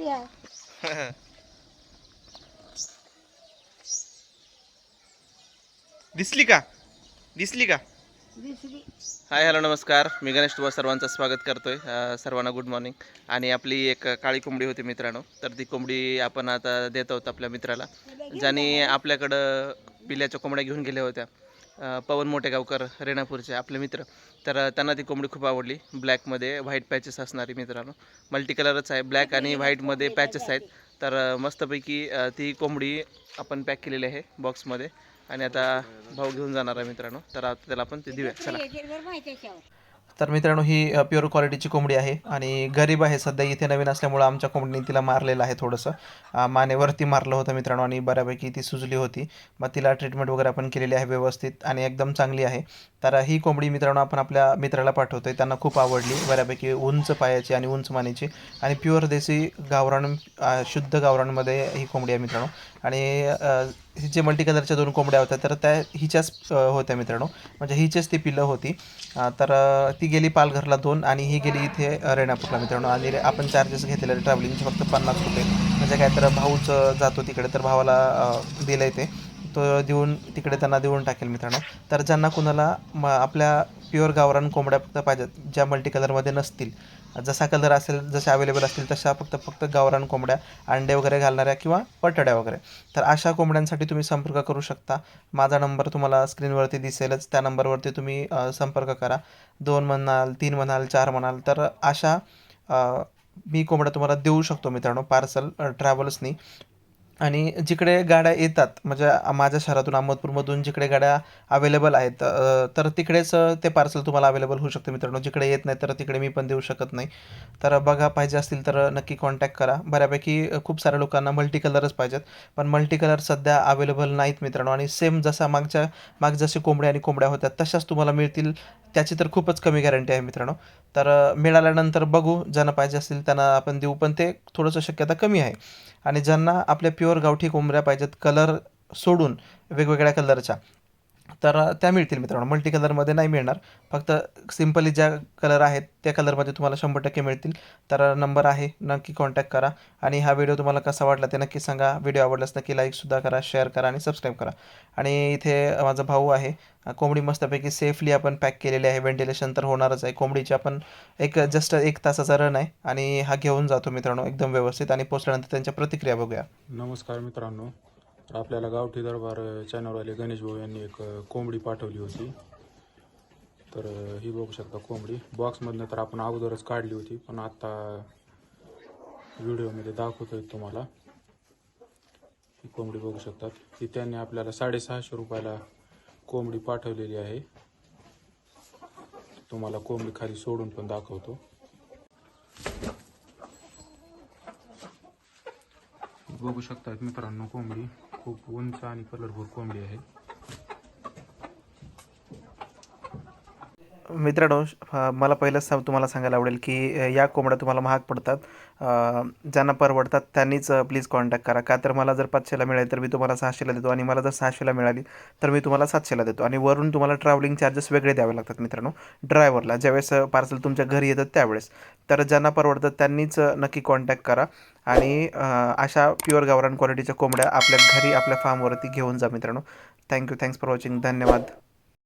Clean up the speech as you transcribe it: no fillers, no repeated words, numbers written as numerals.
कोंबडी आहे. दिसली का? दिसली का? दिसली. हाय हॅलो नमस्कार, मी गणेश तुम्हा सर्वांचं स्वागत करतोय. सर्वांना गुड मॉर्निंग. आणि आपली एक काळी कोंबडी होती मित्रांनो, तर ती कोंबडी आपण आता देत आहोत आपल्या मित्राला, ज्यांनी आपल्याकडं पिल्याच्या कोंबड्या घेऊन गेल्या होत्या. पवन मोठेगावकर रेणापूरचे आपले मित्र. तर त्यांना ती कोंबडी खूप आवडली. ब्लॅकमध्ये व्हाईट पॅचेस असणारी मित्रांनो, मल्टी कलरच आहे, ब्लॅक आणि व्हाईटमध्ये पॅचेस आहेत. तर मस्तपैकी ती कोंबडी आपण पॅक केलेली आहे बॉक्समध्ये आणि आता भाऊ घेऊन जाणार आहे मित्रांनो. तर आता त्याला आपण ते देऊया. चला. तर मित्रांनो ही प्युअर क्वालिटीची कोंबडी आहे आणि गरीब आहे सध्या, इथे नवीन असल्यामुळं आमच्या कोंबडीने तिला मारलेलं आहे थोडंसं. मानेवरती मारलं होतं मित्रांनो आणि बऱ्यापैकी ती सुजली होती. मग तिला ट्रीटमेंट वगैरे आपण केलेली आहे व्यवस्थित आणि एकदम चांगली आहे. तर ही कोंबडी मित्रांनो आपण आपल्या मित्राला पाठवतो आहे, त्यांना खूप आवडली. बऱ्यापैकी उंच पायाची आणि उंच मानेची आणि प्युअर देसी गावरान शुद्ध गावरानमध्ये ही कोंबडी आहे मित्रांनो. आणि जे मल्टी कलरच्या 2 कोंबड्या होत्या तर त्या हिच्याच होत्या मित्रांनो, म्हणजे हिचीच ती पिल्लं होती. तर ती गेली पालघरला 2 आणि ही गेली इथे रेणापूरला मित्रांनो. आणि आपण चार्जेस घेतलेले ट्रॅव्हलिंगचे फक्त 50 रुपये, म्हणजे काय तर भाऊच जातो तिकडे, तर भावाला दिलं आहे ते, तो देऊन तिकडे त्यांना देऊन टाकेल मित्रांनो. तर ज्यांना कुणाला आपल्या प्युअर गावरान कोंबड्या फक्त पाहिजेत, ज्या मल्टी कलरमध्ये नसतील, जसा कलर असेल जशा अवेलेबल असतील तशा फक्त गावरान कोंबड्या, अंडे वगैरे घालणाऱ्या किंवा पटड्या वगैरे, तर अशा कोंबड्यांसाठी तुम्ही संपर्क करू शकता. माझा नंबर तुम्हाला स्क्रीनवरती दिसेलच, त्या नंबरवरती तुम्ही संपर्क करा. 2 म्हणाल, 3 म्हणाल, 4 म्हणाल, तर अशा मी कोंबड्या तुम्हाला देऊ शकतो मित्रांनो पार्सल ट्रॅव्हल्सनी. आणि जिकडे गाड्या येतात, म्हणजे माझ्या शहरातून अहमदपूरमधून जिकडे गाड्या अवेलेबल आहेत, तर तिकडेच ते पार्सल तुम्हाला अवेलेबल होऊ शकतं मित्रांनो. जिकडे येत नाही तर तिकडे मी पण देऊ शकत नाही. तर बघा, पाहिजे असतील तर नक्की कॉन्टॅक्ट करा. बऱ्यापैकी खूप साऱ्या लोकांना मल्टी कलरच पाहिजेत, पण मल्टी कलर सध्या अवेलेबल नाहीत मित्रांनो. आणि सेम जसा माग जसे कोंबड्या आणि कोंबड्या होत्या तशाच तुम्हाला मिळतील, त्याची तर खूपच कमी गॅरंटी आहे मित्रांनो. तर मिळाल्यानंतर बघू, ज्यांना पाहिजे असतील त्यांना आपण देऊ, पण ते थोडंसं शक्यता कमी आहे. आणि ज्यांना आपल्या प्युअर गावठी कोंबड्या पाहिजेत कलर सोडून, वेगवेगळ्या कलरच्या, तर त्या मिळतील मित्रांनो. मल्टी कलरमध्ये नाही मिळणार, फक्त सिम्पली ज्या कलर आहेत त्या कलरमध्ये तुम्हाला 100% मिळतील. तर नंबर आहे, नक्की कॉन्टॅक्ट करा. आणि हा व्हिडिओ तुम्हाला कसा वाटला ते नक्की सांगा. व्हिडिओ आवडल्यास नक्की लाईकसुद्धा करा, शेअर करा आणि सबस्क्राईब करा. आणि इथे माझा भाऊ आहे. कोंबडी मस्तपैकी सेफली आपण पॅक केलेली आहे. व्हेंटिलेशन तर होणारच आहे कोंबडीची. आपण जस्ट 1 तासाचा रन आहे आणि हा घेऊन जातो मित्रांनो एकदम व्यवस्थित. आणि पोचल्यानंतर त्यांच्या प्रतिक्रिया बघूया. नमस्कार मित्रांनो, तर आपल्याला गावठी दरबार चॅनलवाले गणेश भाऊ यांनी एक कोंबडी पाठवली होती. तर ही बघू शकता कोंबडी. बॉक्समधनं तर आपण अगोदरच काढली होती, पण आता व्हिडिओमध्ये दाखवतोय तुम्हाला. ही कोंबडी बघू शकतात. ती त्यांनी आपल्याला 650 रुपयाला कोंबडी पाठवलेली आहे. तुम्हाला कोंबडी खाली सोडून पण दाखवतो. बघू शकतात मित्रांनो, कोंबडी खूप उंच आणि कलरफुल कोंबडी आहे. मित्रांनो, मला पहिलंच तुम्हाला सांगायला आवडेल की या कोंबड्या तुम्हाला महाग पडतात. ज्यांना परवडतात त्यांनीच प्लीज कॉन्टॅक्ट करा. का तर मला जर 500ला मिळाली तर मी तुम्हाला 600ला देतो, आणि मला जर 600ला मिळाली तर मी तुम्हाला 700ला देतो. आणि वरून तुम्हाला ट्रॅव्हलिंग चार्जेस वेगळे द्यावे लागतात मित्रांनो ड्रायव्हरला, ज्यावेळेस पार्सल तुमच्या घरी येतात त्यावेळेस. तर ज्यांना परवडतात त्यांनीच नक्की कॉन्टॅक्ट करा. आणि अशा प्युअर गावरान क्वालिटीच्या कोंबड्या आपल्या घरी, आपल्या फार्मवरती घेऊन जा मित्रांनो. Thanks for watching. धन्यवाद.